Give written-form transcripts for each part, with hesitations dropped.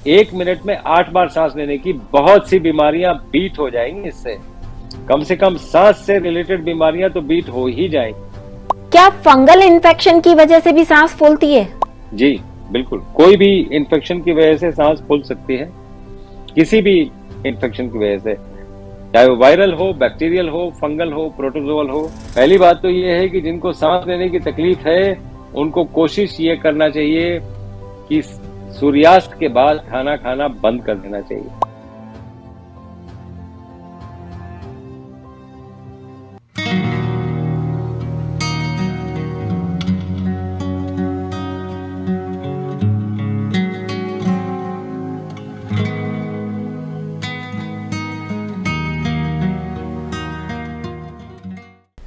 1 minute में 8 बार सांस लेने की बहुत सी बीमारियां बीट हो जाएंगी। इससे कम से कम सांस से रिलेटेड बीमारियां तो बीट हो ही जाएंगी। क्या फंगल इन्फेक्शन की वजह से भी सांस फूलती है? जी बिल्कुल, कोई भी इन्फेक्शन की वजह से सांस फूल सकती है, किसी भी इन्फेक्शन की वजह से, चाहे वो वायरल हो, बैक्टीरियल हो, फंगल हो, प्रोटोजोअल हो। पहली बात तो ये है कि जिनको सांस लेने की तकलीफ है उनको कोशिश ये करना चाहिए कि सूर्यास्त के बाद खाना खाना बंद कर देना चाहिए।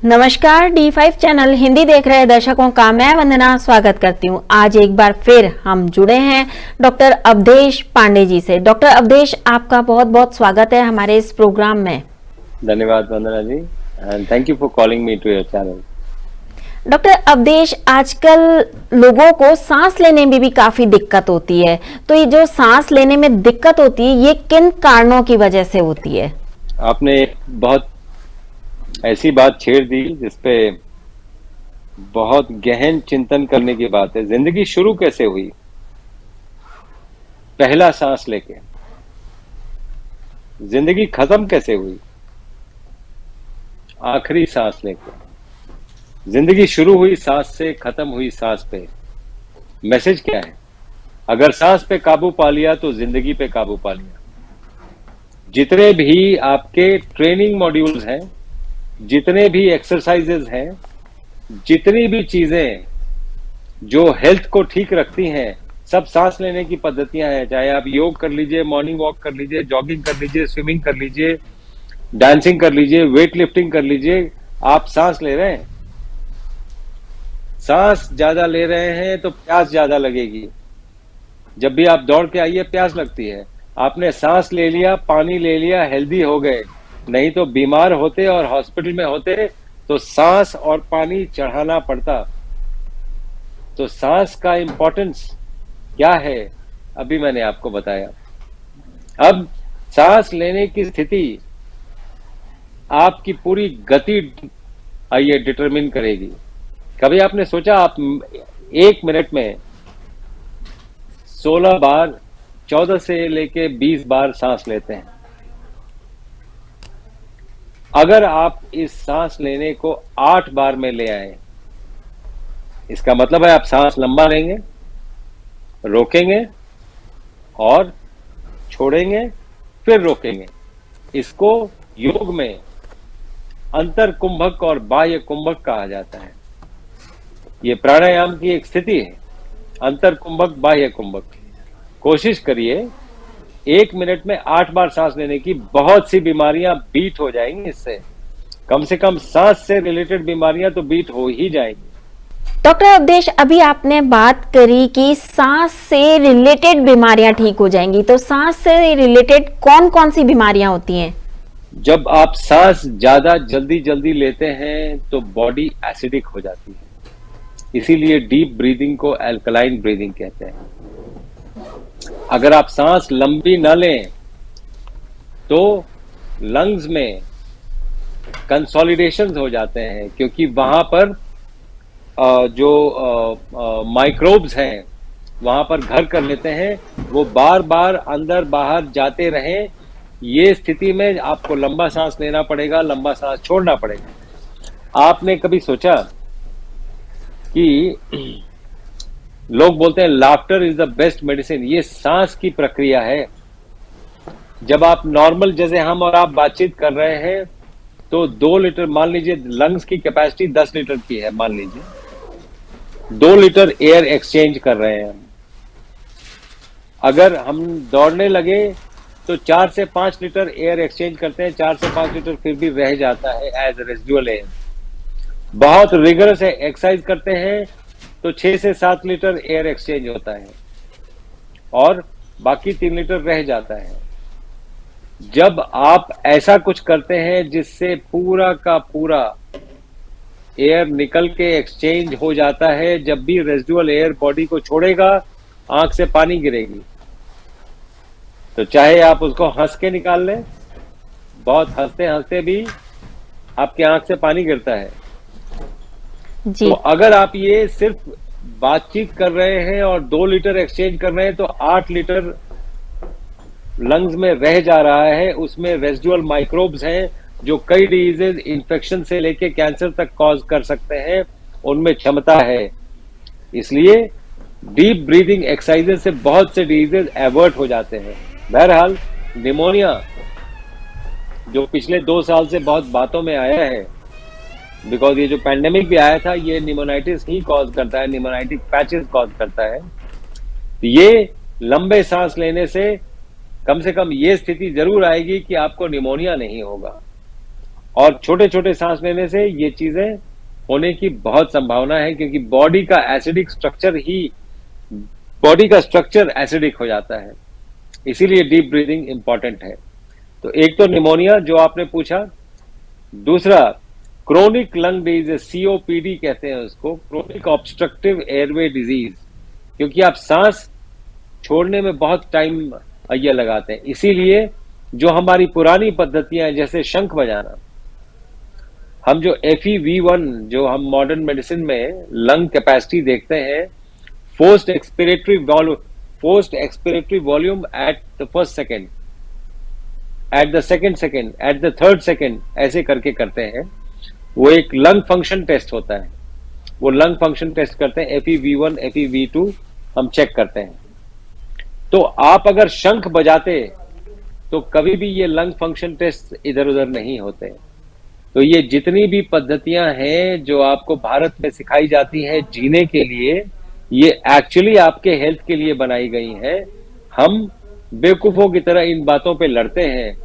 नमस्कार, D5 चैनल हिंदी देख रहे दर्शकों का मैं वंदना स्वागत करती हूँ। आज एक बार फिर हम जुड़े हैं डॉक्टर अवधेश पांडे जी से। डॉक्टर अवधेश, आपका बहुत बहुत स्वागत है हमारे इस प्रोग्राम में। धन्यवाद Vandana ji, and thank you for calling me to your channel. Doctor Awadhesh, आजकल लोगों को सांस लेने में भी काफी दिक्कत होती है, तो ये जो सांस लेने में दिक्कत होती है ये किन कारणों की वजह से होती है? आपने बहुत ऐसी बात छेड़ दी जिसपे बहुत गहन चिंतन करने की बात है। जिंदगी शुरू कैसे हुई? पहला सांस लेके। जिंदगी खत्म कैसे हुई? आखिरी सांस लेके। जिंदगी शुरू हुई सांस से, खत्म हुई सांस पे। मैसेज क्या है? अगर सांस पे काबू पा लिया तो जिंदगी पे काबू पा लिया। जितने भी आपके ट्रेनिंग मॉड्यूल्स हैं, जितने भी एक्सरसाइजेज हैं, जितनी भी चीजें जो हेल्थ को ठीक रखती हैं, सब सांस लेने की पद्धतियां हैं। चाहे आप योग कर लीजिए, मॉर्निंग वॉक कर लीजिए, जॉगिंग कर लीजिए, स्विमिंग कर लीजिए, डांसिंग कर लीजिए, वेट लिफ्टिंग कर लीजिए, आप सांस ले रहे हैं। सांस ज्यादा ले रहे हैं तो प्यास ज्यादा लगेगी। जब भी आप दौड़ के आइए प्यास लगती है। आपने सांस ले लिया, पानी ले लिया, हेल्दी हो गए, नहीं तो बीमार होते और हॉस्पिटल में होते तो सांस और पानी चढ़ाना पड़ता। तो सांस का इंपॉर्टेंस क्या है अभी मैंने आपको बताया। अब सांस लेने की स्थिति आपकी पूरी गति ये डिटरमिन करेगी। कभी आपने सोचा आप 1 मिनट में 16 बार, 14 से लेके 20 बार सांस लेते हैं। अगर आप इस सांस लेने को 8 बार में ले आए, इसका मतलब है आप सांस लंबा लेंगे, रोकेंगे और छोड़ेंगे, फिर रोकेंगे। इसको योग में अंतर कुंभक और बाह्य कुंभक कहा जाता है। ये प्राणायाम की एक स्थिति है, अंतर कुंभक बाह्य कुंभक। कोशिश करिए 1 मिनट में 8 बार सांस लेने की, बहुत सी बीमारियां बीट हो जाएंगी। इससे कम से कम सांस से रिलेटेड बीमारियां तो बीट हो ही जाएंगी। डॉक्टर अवधेश, अभी आपने बात करी कि सांस से रिलेटेड बीमारियां ठीक हो जाएंगी, तो सांस से रिलेटेड कौन कौन सी बीमारियां होती हैं? जब आप सांस ज्यादा जल्दी जल्दी लेते हैं तो बॉडी एसिडिक हो जाती है, इसीलिए डीप ब्रीदिंग को अल्कलाइन ब्रीदिंग कहते हैं। अगर आप सांस लंबी न लें तो लंग्स में कंसोलिडेशंस हो जाते हैं, क्योंकि वहां पर जो माइक्रोब्स हैं वहां पर घर कर लेते हैं, वो बार बार अंदर बाहर जाते रहें। ये स्थिति में आपको लंबा सांस लेना पड़ेगा, लंबा सांस छोड़ना पड़ेगा। आपने कभी सोचा कि लोग बोलते हैं laughter is the best medicine? ये सांस की प्रक्रिया है। जब आप नॉर्मल, जैसे हम और आप बातचीत कर रहे हैं, तो 2 लीटर, मान लीजिए लंग्स की कैपेसिटी 10 लीटर की है, मान लीजिए 2 लीटर एयर एक्सचेंज कर रहे हैं हम। अगर हम दौड़ने लगे तो 4 से 5 लीटर एयर एक्सचेंज करते हैं, 4 से 5 लीटर फिर भी रह जाता है एज रेजिडुअल एयर। बहुत रिगरस एक्सरसाइज करते हैं तो 6 से 7 लीटर एयर एक्सचेंज होता है और बाकी 3 लीटर रह जाता है। जब आप ऐसा कुछ करते हैं जिससे पूरा का पूरा एयर निकल के एक्सचेंज हो जाता है, जब भी रेजिडुअल एयर बॉडी को छोड़ेगा, आंख से पानी गिरेगी। तो चाहे आप उसको हंस के निकाल लें, बहुत हंसते हंसते भी आपकी आंख से पानी गिरता है। जी। तो अगर आप ये सिर्फ बातचीत कर रहे हैं और 2 लीटर एक्सचेंज कर रहे हैं तो 8 लीटर लंग्स में रह जा रहा है, उसमें रेसिडुअल माइक्रोब्स हैं जो कई डिजीजेज, इन्फेक्शन से लेके कैंसर तक कॉज कर सकते हैं, उनमें क्षमता है। इसलिए डीप ब्रीदिंग एक्सरसाइजेज से बहुत से डिजीजेज एवर्ट हो जाते हैं। बहरहाल निमोनिया जो पिछले 2 साल से बहुत बातों में आया है, बिकॉज ये जो पैंडेमिक भी आया था ये निमोनाइटिस ही कॉज करता है, निमोनाइटिक पैचेस कॉज करता है। तो ये लंबे सांस लेने से कम ये स्थिति जरूर आएगी कि आपको निमोनिया नहीं होगा, और छोटे छोटे सांस लेने से ये चीजें होने की बहुत संभावना है, क्योंकि बॉडी का स्ट्रक्चर एसिडिक हो जाता है। इसीलिए डीप ब्रीदिंग इंपॉर्टेंट है। तो एक तो निमोनिया जो आपने पूछा, दूसरा क्रोनिक लंग डिजीज, सीओपीडी कहते हैं उसको, क्रोनिक ऑब्स्ट्रक्टिव एयरवे डिजीज, क्योंकि आप सांस छोड़ने में बहुत टाइम ये लगाते हैं। इसीलिए जो हमारी पुरानी पद्धतियां जैसे शंख बजाना, हम जो FEV1 जो हम मॉडर्न मेडिसिन में लंग कैपेसिटी देखते हैं, forced expiratory volume at the first second, at the second second, at the third second, ऐसे करके करते हैं। वो एक लंग फंक्शन टेस्ट होता है, वो लंग फंक्शन टेस्ट करते हैं, FEV1 FEV2 हम चेक करते हैं। तो आप अगर शंख बजाते तो कभी भी ये लंग फंक्शन टेस्ट इधर उधर नहीं होते। तो ये जितनी भी पद्धतियां हैं जो आपको भारत में सिखाई जाती हैं जीने के लिए, ये एक्चुअली आपके हेल्थ के लिए बनाई गई हैं। हम बेवकूफों की तरह इन बातों पे लड़ते हैं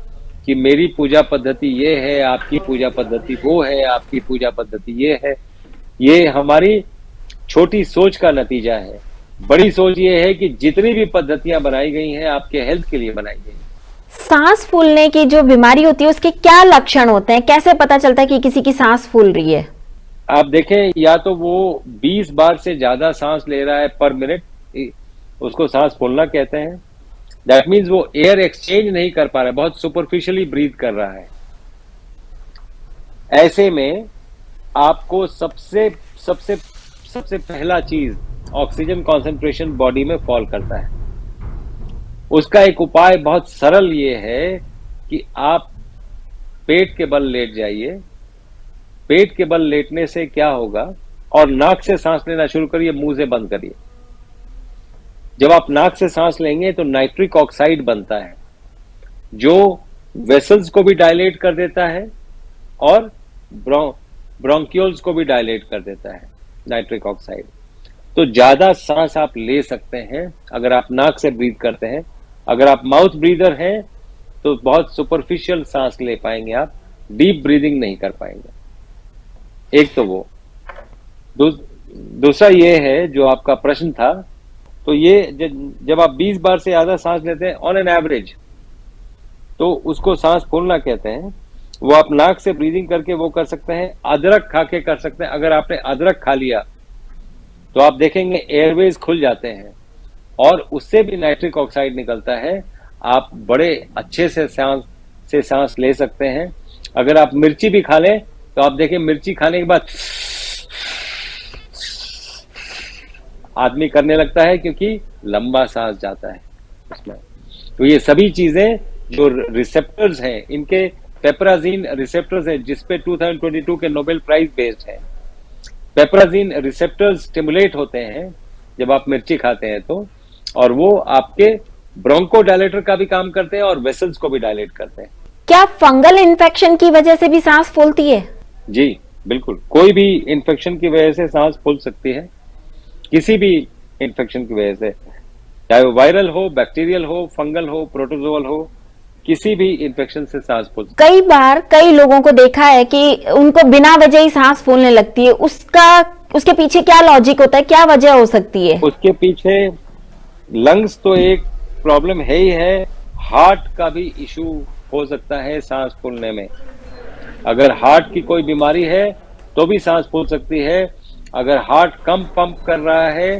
कि मेरी पूजा पद्धति ये है, आपकी पूजा पद्धति वो है, आपकी पूजा पद्धति ये है। ये हमारी छोटी सोच का नतीजा है। बड़ी सोच ये है कि जितनी भी पद्धतियां बनाई गई हैं आपके हेल्थ के लिए बनाई गई हैं। सांस फूलने की जो बीमारी होती है उसके क्या लक्षण होते हैं, कैसे पता चलता है कि किसी की सांस फूल रही है? आप देखें, या तो वो 20 बार से ज्यादा सांस ले रहा है पर मिनट, उसको सांस फूलना कहते हैं। दैट मीन्स वो एयर एक्सचेंज नहीं कर पा रहा है, बहुत सुपरफिशियली ब्रीथ कर रहा है। ऐसे में आपको सबसे सबसे सबसे पहला चीज ऑक्सीजन कॉन्सेंट्रेशन बॉडी में फॉल करता है। उसका एक उपाय बहुत सरल ये है कि आप पेट के बल लेट जाइए। पेट के बल लेटने से क्या होगा, और नाक से सांस लेना शुरू करिए, मुंह से बंद करिए। जब आप नाक से सांस लेंगे तो नाइट्रिक ऑक्साइड बनता है जो वेसल्स को भी डायलेट कर देता है और ब्रोंकियोल्स को भी डायलेट कर देता है नाइट्रिक ऑक्साइड। तो ज्यादा सांस आप ले सकते हैं अगर आप नाक से ब्रीथ करते हैं। अगर आप माउथ ब्रीदर हैं तो बहुत सुपरफिशियल सांस ले पाएंगे, आप डीप ब्रीदिंग नहीं कर पाएंगे। एक तो वो। दूसरा ये है जो आपका प्रश्न था, तो ये जब आप 20 बार से ज्यादा सांस लेते हैं ऑन एन एवरेज, तो उसको सांस फूलना कहते हैं। वो आप नाक से ब्रीदिंग करके वो कर सकते हैं, अदरक खा के कर सकते हैं। अगर आपने अदरक खा लिया तो आप देखेंगे एयरवेज खुल जाते हैं और उससे भी नाइट्रिक ऑक्साइड निकलता है। आप बड़े अच्छे से सांस ले सकते हैं। अगर आप मिर्ची भी खा लें तो आप देखें मिर्ची खाने के बाद आदमी करने लगता है, क्योंकि लंबा सांस जाता है उसमें। तो ये सभी चीजें जो रिसेप्टर्स हैं, इनके पेपराजीन रिसेप्टर्स हैं जिसपे 2022 के नोबेल प्राइज बेस्ड है। पेपराजीन रिसेप्टर्स स्टिमुलेट होते हैं जब आप मिर्ची खाते हैं तो, और वो आपके ब्रोंको डायलेटर का भी काम करते हैं और वेसल्स को भी डायलेट करते हैं। क्या फंगल इन्फेक्शन की वजह से भी सांस फूलती है? जी बिल्कुल, कोई भी इन्फेक्शन की वजह से सांस फूल सकती है। किसी भी इन्फेक्शन की वजह से, चाहे वो वायरल हो, बैक्टीरियल हो, फंगल हो, प्रोटोजोअल हो, किसी भी इन्फेक्शन से सांस फूल। कई बार कई लोगों को देखा है कि उनको बिना वजह ही सांस फूलने लगती है। उसके पीछे क्या लॉजिक होता है, क्या वजह हो सकती है? उसके पीछे लंग्स तो एक प्रॉब्लम है ही है, हार्ट का भी इशू हो सकता है सांस फूलने में। अगर हार्ट की कोई बीमारी है तो भी सांस फूल सकती है। अगर हार्ट कम पंप कर रहा है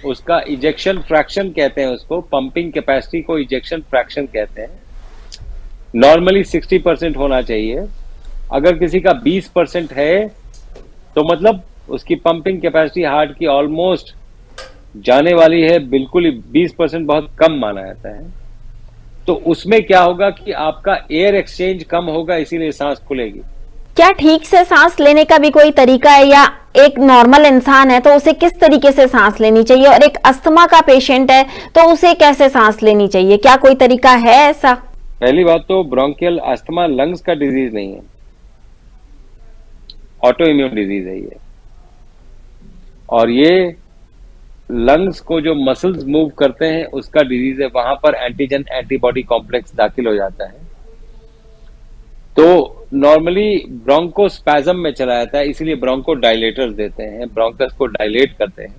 उसका इजेक्शन फ्रैक्शन कहते हैं, उसको पंपिंग कैपेसिटी को इजेक्शन फ्रैक्शन कहते हैं। नॉर्मली 60% होना चाहिए। अगर किसी का 20% है तो मतलब उसकी पंपिंग कैपेसिटी हार्ट की ऑलमोस्ट जाने वाली है, बिल्कुल ही 20% बहुत कम माना जाता है। तो उसमें क्या होगा कि आपका एयर एक्सचेंज कम होगा, इसीलिए सांस खुलेगी। क्या ठीक से सांस लेने का भी कोई तरीका है, या एक नॉर्मल इंसान है तो उसे किस तरीके से सांस लेनी चाहिए, और एक अस्थमा का पेशेंट है तो उसे कैसे सांस लेनी चाहिए? क्या कोई तरीका है ऐसा? पहली बात तो ब्रोंकियल अस्थमा लंग्स का डिजीज नहीं है, ऑटो इम्यून डिजीज है ये। और ये लंग्स को जो मसल्स मूव करते हैं उसका डिजीज है, वहां पर एंटीजन एंटीबॉडी कॉम्प्लेक्स दाखिल हो जाता है। तो नॉर्मली ब्रोंकोस्पैज्म में चला जाता है, इसीलिए ब्रोंको डायलेटर्स देते हैं, ब्रोंकस को डायलेट करते हैं।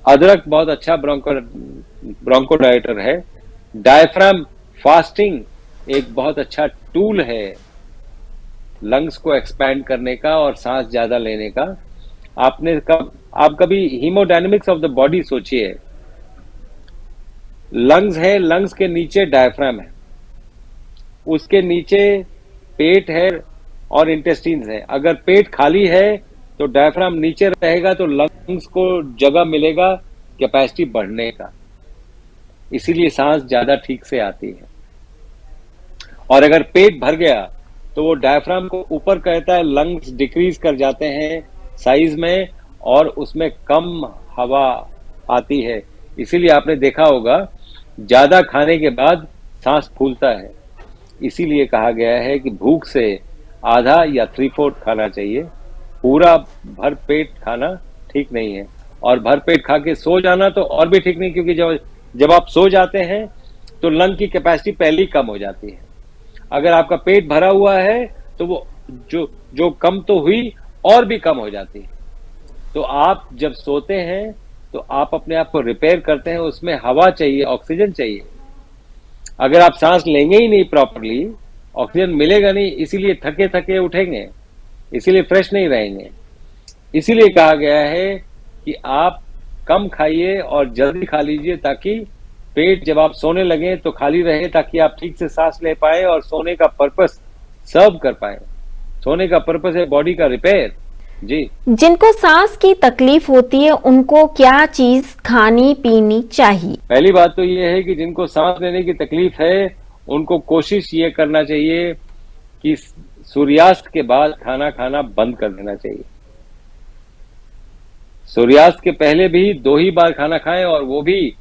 अदरक बहुत अच्छा ब्रोंको डायलेटर है। डायफ्राम फास्टिंग एक बहुत अच्छा टूल है लंग्स को एक्सपैंड करने का और सांस ज्यादा लेने का। आप कभी हीमोडायनेमिक्स ऑफ द बॉडी सोचिए। लंग्स है, लंग्स के नीचे डायफ्राम है, उसके नीचे पेट है और इंटेस्टाइन्स है। अगर पेट खाली है तो डायफ्राम नीचे रहेगा, तो लंग्स को जगह मिलेगा कैपेसिटी बढ़ने का, इसीलिए सांस ज्यादा ठीक से आती है। और अगर पेट भर गया तो वो डायफ्राम को ऊपर कहता है, लंग्स डिक्रीज कर जाते हैं साइज में और उसमें कम हवा आती है। इसीलिए आपने देखा होगा ज्यादा खाने के बाद सांस फूलता है। इसीलिए कहा गया है कि भूख से आधा या 3/4 खाना चाहिए, पूरा भर पेट खाना ठीक नहीं है। और भर पेट खा के सो जाना तो और भी ठीक नहीं, क्योंकि जब आप सो जाते हैं तो लंग की कैपेसिटी पहले ही कम हो जाती है। अगर आपका पेट भरा हुआ है तो वो जो कम तो हुई और भी कम हो जाती है। तो आप जब सोते हैं तो आप अपने आप को रिपेयर करते हैं, उसमें हवा चाहिए, ऑक्सीजन चाहिए। अगर आप सांस लेंगे ही नहीं प्रॉपरली, ऑक्सीजन मिलेगा नहीं, इसीलिए थके थके उठेंगे, इसीलिए फ्रेश नहीं रहेंगे। इसीलिए कहा गया है कि आप कम खाइए और जल्दी खा लीजिए, ताकि पेट जब आप सोने लगे तो खाली रहे, ताकि आप ठीक से सांस ले पाए और सोने का पर्पस सर्व कर पाए। सोने का पर्पस है बॉडी का रिपेयर। जी, जिनको सांस की तकलीफ होती है उनको क्या चीज खानी पीनी चाहिए? पहली बात तो ये है कि जिनको सांस लेने की तकलीफ है उनको कोशिश ये करना चाहिए कि सूर्यास्त के बाद खाना खाना बंद कर देना चाहिए। सूर्यास्त के पहले भी 2 ही बार खाना खाएं, और वो भी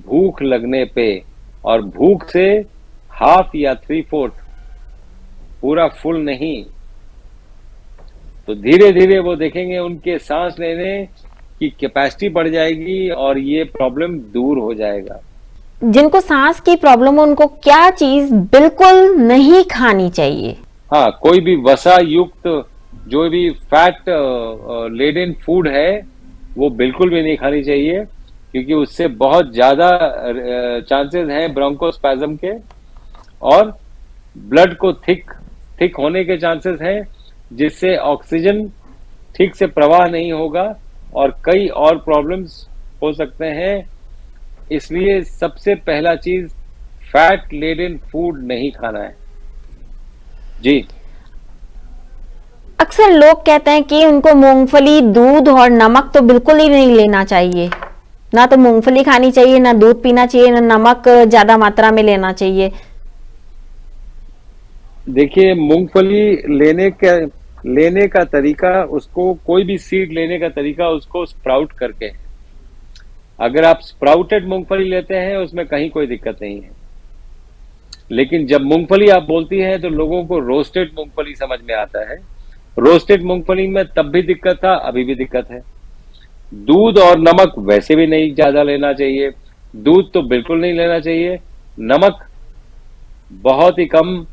भूख लगने पे, और भूख से हाफ या 3/4, पूरा फुल नहीं। तो धीरे धीरे वो देखेंगे उनके सांस लेने की कैपेसिटी बढ़ जाएगी और ये प्रॉब्लम दूर हो जाएगा। जिनको सांस की प्रॉब्लम है उनको क्या चीज बिल्कुल नहीं खानी चाहिए? हाँ, कोई भी वसा युक्त जो भी फैट लेडन फूड है वो बिल्कुल भी नहीं खानी चाहिए, क्योंकि उससे बहुत ज्यादा चांसेस हैं ब्रोंकोस्पैज्म के, और ब्लड को थिक होने के चांसेस हैं, जिससे ऑक्सीजन ठीक से प्रवाह नहीं होगा और कई और प्रॉब्लम्स हो सकते हैं। इसलिए सबसे पहला चीज फैट लेडन फूड नहीं खाना है। जी, अक्सर लोग कहते हैं कि उनको मूंगफली, दूध और नमक तो बिल्कुल ही नहीं लेना चाहिए। ना तो मूंगफली खानी चाहिए, ना दूध पीना चाहिए, ना नमक ज्यादा मात्रा में लेना चाहिए। देखिए, मूंगफली लेने का तरीका, उसको कोई भी सीड लेने का तरीका उसको स्प्राउट करके। अगर आप स्प्राउटेड मूंगफली लेते हैं उसमें कहीं कोई दिक्कत नहीं है, लेकिन जब मूंगफली आप बोलती हैं तो लोगों को रोस्टेड मूंगफली समझ में आता है। रोस्टेड मूंगफली में तब भी दिक्कत था, अभी भी दिक्कत है। दूध और नमक वैसे भी नहीं ज्यादा लेना चाहिए, दूध तो बिल्कुल नहीं लेना चाहिए, नमक बहुत ही कम,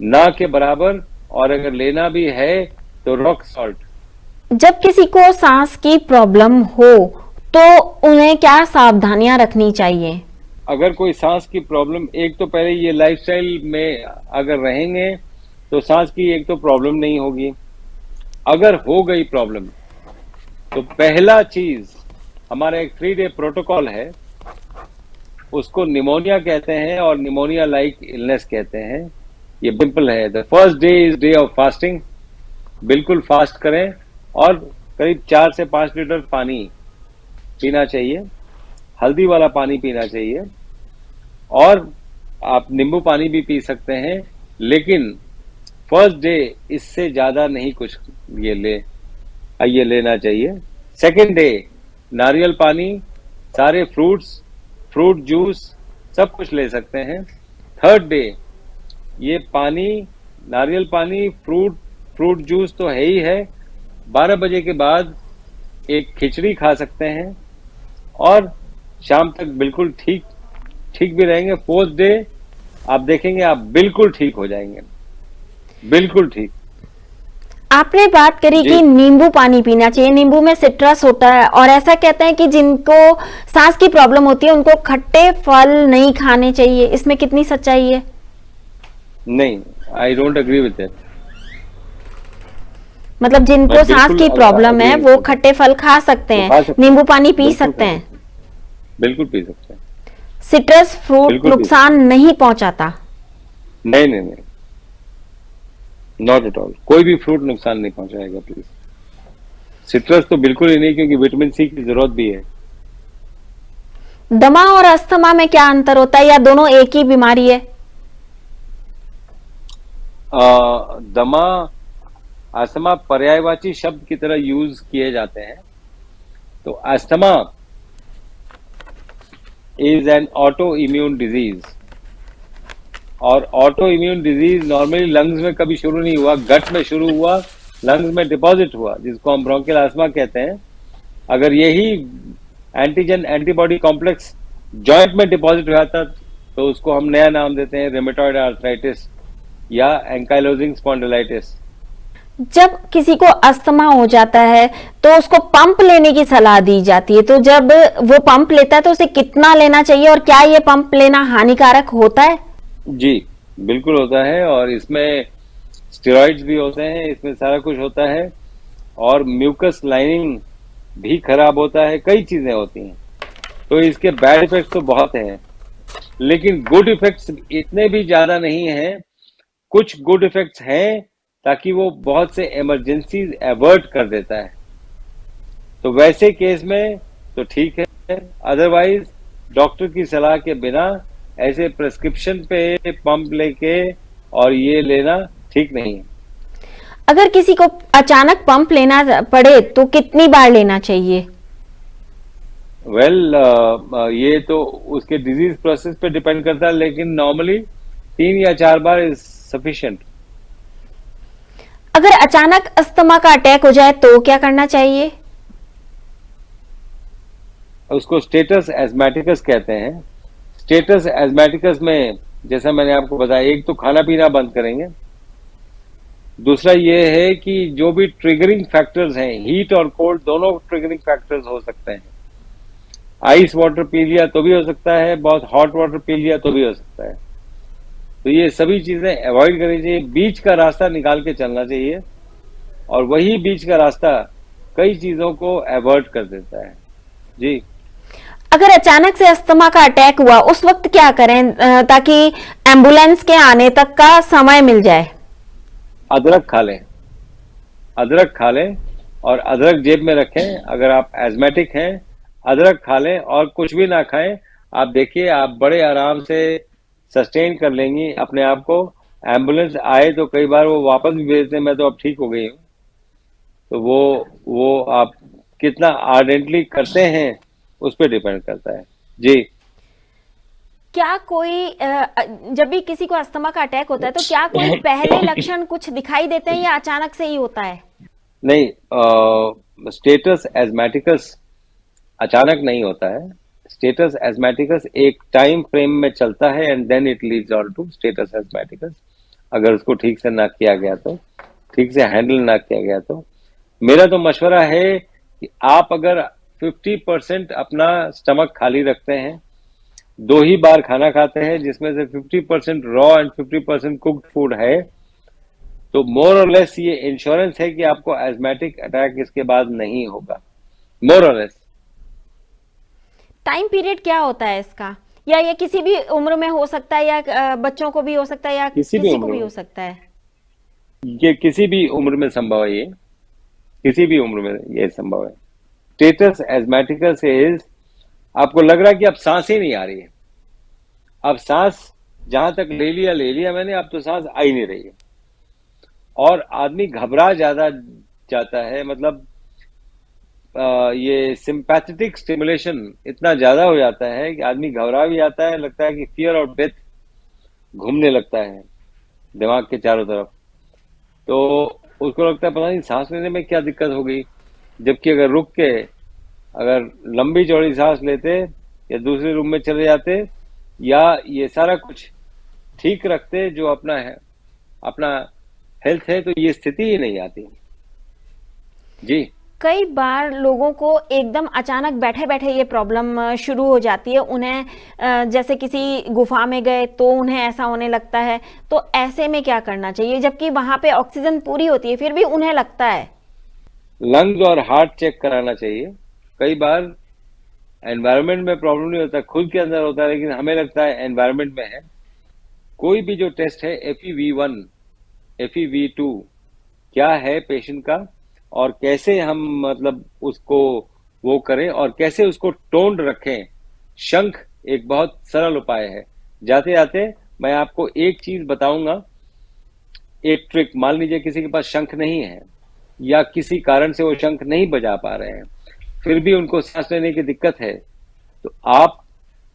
ना के बराबर, और अगर लेना भी है तो रॉक सॉल्ट। जब किसी को सांस की प्रॉब्लम हो तो उन्हें क्या सावधानियां रखनी चाहिए? अगर कोई सांस की प्रॉब्लम, एक तो पहले ये लाइफस्टाइल में अगर रहेंगे तो सांस की एक तो प्रॉब्लम नहीं होगी। अगर हो गई प्रॉब्लम तो पहला चीज हमारा एक 3 डे प्रोटोकॉल है, उसको निमोनिया कहते हैं और निमोनिया लाइक इलनेस कहते हैं। ये सिंपल है। The first day is day of fasting, बिल्कुल फास्ट करें और करीब 4 से 5 लीटर पानी पीना चाहिए, हल्दी वाला पानी पीना चाहिए, और आप नींबू पानी भी पी सकते हैं, लेकिन फर्स्ट डे इससे ज्यादा नहीं कुछ ये लेना चाहिए। सेकेंड डे नारियल पानी, सारे फ्रूट्स, फ्रूट जूस सब कुछ ले सकते हैं। थर्ड डे ये पानी, नारियल पानी, फ्रूट जूस तो है ही है। 12 बजे के बाद एक खिचड़ी खा सकते हैं और शाम तक बिल्कुल ठीक भी रहेंगे। फोर्थ डे आप देखेंगे आप बिल्कुल ठीक हो जाएंगे, बिल्कुल ठीक। आपने बात करी कि नींबू पानी पीना चाहिए, नींबू में सिट्रस होता है और ऐसा कहते हैं कि जिनको सांस की प्रॉब्लम होती है उनको खट्टे फल नहीं खाने चाहिए, इसमें कितनी सच्चाई है? नहीं, I don't agree with that. मतलब जिनको सांस की प्रॉब्लम है वो खट्टे फल खा सकते हैं, नींबू पानी पी सकते हैं? बिल्कुल पी सकते हैं। सिट्रस फ्रूट नुकसान नहीं पहुंचाता? नहीं, नॉट एट ऑल। कोई भी फ्रूट नुकसान नहीं पहुंचाएगा प्लीज। सिट्रस तो बिल्कुल ही नहीं, क्योंकि विटामिन सी की जरूरत भी है। दमा और अस्थमा में क्या अंतर होता है, या दोनों एक ही बीमारी है? दमा अस्थमा पर्यायवाची शब्द की तरह यूज किए जाते हैं। तो asthma is an autoimmune disease, और autoimmune disease normally lungs में कभी शुरू नहीं हुआ, गट में शुरू हुआ, लंग्स में डिपॉजिट हुआ, जिसको हम ब्रोंकियल अस्थमा कहते हैं। अगर यही एंटीजन एंटीबॉडी कॉम्प्लेक्स जॉइंट में डिपॉजिट हुआ था तो उसको हम नया नाम देते हैं रेमेटॉइड आर्थराइटिस या एंकाइलोजिंग स्पॉन्डिलाइटिस। जब किसी को अस्थमा हो जाता है तो उसको पंप लेने की सलाह दी जाती है, तो जब वो पंप लेता है तो उसे कितना लेना चाहिए, और क्या ये पंप लेना हानिकारक होता है? जी बिल्कुल होता है, और इसमें स्टेरॉइड्स भी होते हैं, इसमें सारा कुछ होता है, और म्यूकस लाइनिंग भी खराब होता है, कई चीजें होती हैं। तो इसके बैड इफेक्ट्स तो बहुत हैं, लेकिन गुड इफेक्ट्स इतने भी ज्यादा नहीं हैं। कुछ गुड इफेक्ट्स हैं, ताकि वो बहुत से इमरजेंसीज अवॉइड कर देता है। तो वैसे केस में तो ठीक है, अदरवाइज डॉक्टर की सलाह के बिना ऐसे प्रेस्क्रिप्शन पे पंप लेके और ये लेना ठीक नहीं है। अगर किसी को अचानक पंप लेना पड़े तो कितनी बार लेना चाहिए? वेल, ये तो उसके डिजीज प्रोसेस पे डिपेंड करता है, लेकिन नॉर्मली 3 या 4 बार इज सफिशिएंट। अगर अचानक अस्थमा का अटैक हो जाए तो क्या करना चाहिए? उसको स्टेटस एस्मेटिकस कहते हैं। स्टेटस एस्मेटिकस में जैसा मैंने आपको बताया, एक तो खाना पीना बंद करेंगे, दूसरा ये है कि जो भी ट्रिगरिंग फैक्टर्स हैं, हीट और कोल्ड दोनों ट्रिगरिंग फैक्टर्स हो सकते हैं। आइस वाटर पी लिया तो भी हो सकता है, बहुत हॉट वाटर पी लिया तो भी हो सकता है। तो ये सभी चीजें अवॉइड करनी चाहिए, बीच का रास्ता निकाल के चलना चाहिए, और वही बीच का रास्ता कई चीजों को अवॉइड कर देता है। जी, अगर अचानक से अस्थमा का अटैक हुआ उस वक्त क्या करें ताकि एम्बुलेंस के आने तक का समय मिल जाए? अदरक खा लें, अदरक खा लें, और अदरक जेब में रखें। अगर आप एस्मेटिक हैं, अदरक खा लें और कुछ भी ना खाएं। आप देखिए, आप बड़े आराम से सस्टेन कर लेंगी अपने आप को। एम्बुलेंस आए तो कई बार वो वापस भी भेजते हैं, मैं तो अब ठीक हो गई हूँ। तो वो आप कितना आर्डेंटली करते हैं उस पर डिपेंड करता है। जी, क्या कोई जब भी किसी को अस्थमा का अटैक होता है तो क्या कोई पहले लक्षण कुछ दिखाई देते हैं या अचानक से ही होता है? नहीं, स्टेटस एस्मेटिकस अचानक नहीं होता है। स्टेटस एस्मेटिकस एक टाइम फ्रेम में चलता है, and then it leads on to status asthmaticus. अगर उसको ठीक से ना किया गया तो, ठीक से हैंडल ना किया गया तो। मेरा तो मशवरा है कि आप अगर 50% अपना स्टमक खाली रखते हैं, 2 ही बार खाना खाते हैं, जिसमें से 50% रॉ एंड 50% कुक्ड फूड है, तो मोर और लेस ये इंश्योरेंस है कि आपको एस्मेटिक अटैक इसके बाद नहीं होगा, मोर और लेस। टाइम पीरियड क्या होता है इसका, या ये किसी भी उम्र में हो सकता है, या बच्चों को भी हो सकता है, या किसी भी किसी को उम्र भी में, हो सकता है? ये किसी भी उम्र में संभव है, ये किसी भी उम्र में ये संभव है। स्टेटस एस्मेटिकस इज, आपको लग रहा है कि अब सांस ही नहीं आ रही है, अब सांस जहां तक ले लिया मैंने, अब तो सांस आ ही नहीं रही है, और आदमी घबरा ज्यादा जाता है, मतलब ये सिंपैथेटिक स्टिमुलेशन इतना ज्यादा हो जाता है कि आदमी घबरा भी जाता है, लगता है कि फियर और डेथ घूमने लगता है दिमाग के चारों तरफ। तो उसको लगता है पता नहीं सांस लेने में क्या दिक्कत हो गई, जबकि अगर रुक के अगर लंबी चौड़ी सांस लेते या दूसरे रूम में चले जाते या ये सारा कुछ ठीक रखते जो अपना है, अपना हेल्थ है, तो ये स्थिति ही नहीं आती। जी, कई बार लोगों को एकदम अचानक बैठे बैठे ये प्रॉब्लम शुरू हो जाती है, उन्हें जैसे किसी गुफा में गए तो उन्हें ऐसा होने लगता है, तो ऐसे में क्या करना चाहिए जबकि वहां पे ऑक्सीजन पूरी होती है फिर भी उन्हें लगता है? लंग्स और हार्ट चेक कराना चाहिए। कई बार एनवायरनमेंट में प्रॉब्लम नहीं होता, खुद के अंदर होता है, लेकिन हमें लगता है एनवायरनमेंट में है। कोई भी जो टेस्ट है, FEV1, FEV2 क्या है पेशेंट का, और कैसे हम मतलब उसको वो करें और कैसे उसको टोन्ड रखें। शंख एक बहुत सरल उपाय है। जाते जाते मैं आपको एक चीज बताऊंगा, एक ट्रिक। मान लीजिए किसी के पास शंख नहीं है या किसी कारण से वो शंख नहीं बजा पा रहे हैं, फिर भी उनको सांस लेने की दिक्कत है, तो आप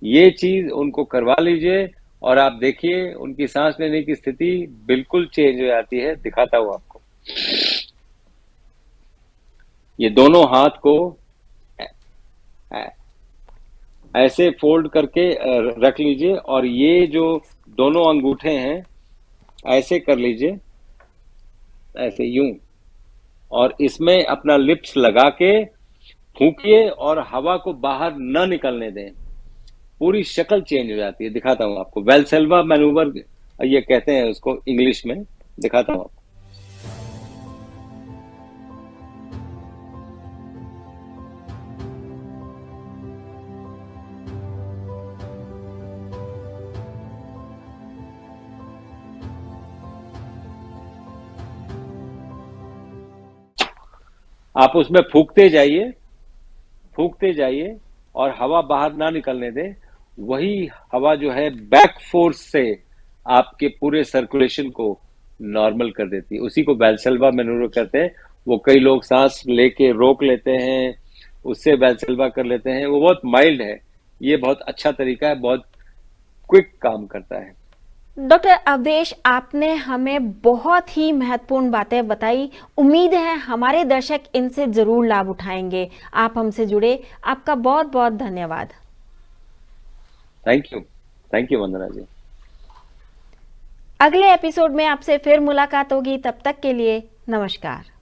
ये चीज उनको करवा लीजिए और आप देखिए उनकी सांस लेने की स्थिति बिल्कुल चेंज हो जाती है। दिखाता हूं आपको। ये दोनों हाथ को ऐसे फोल्ड करके रख लीजिए, और ये जो दोनों अंगूठे हैं ऐसे कर लीजिए, ऐसे यूं, और इसमें अपना लिप्स लगा के फूंकिए और हवा को बाहर न निकलने दें। पूरी शक्ल चेंज हो जाती है। दिखाता हूं आपको, वेल्सेल्वा मैनूवर ये कहते हैं उसको इंग्लिश में। दिखाता हूं आपको। आप उसमें फूकते जाइए और हवा बाहर ना निकलने दें। वही हवा जो है बैक फोर्स से आपके पूरे सर्कुलेशन को नॉर्मल कर देती है। उसी को वैल्सेल्वा मैनूवर कहते हैं। वो कई लोग सांस लेके रोक लेते हैं, उससे वैल्सेल्वा कर लेते हैं, वो बहुत माइल्ड है। ये बहुत अच्छा तरीका है, बहुत क्विक काम करता है। डॉक्टर अवधेश, आपने हमें बहुत ही महत्वपूर्ण बातें बताई। उम्मीद है हमारे दर्शक इनसे जरूर लाभ उठाएंगे। आप हमसे जुड़े, आपका बहुत बहुत धन्यवाद। थैंक यू वंदना जी। अगले एपिसोड में आपसे फिर मुलाकात होगी, तब तक के लिए नमस्कार।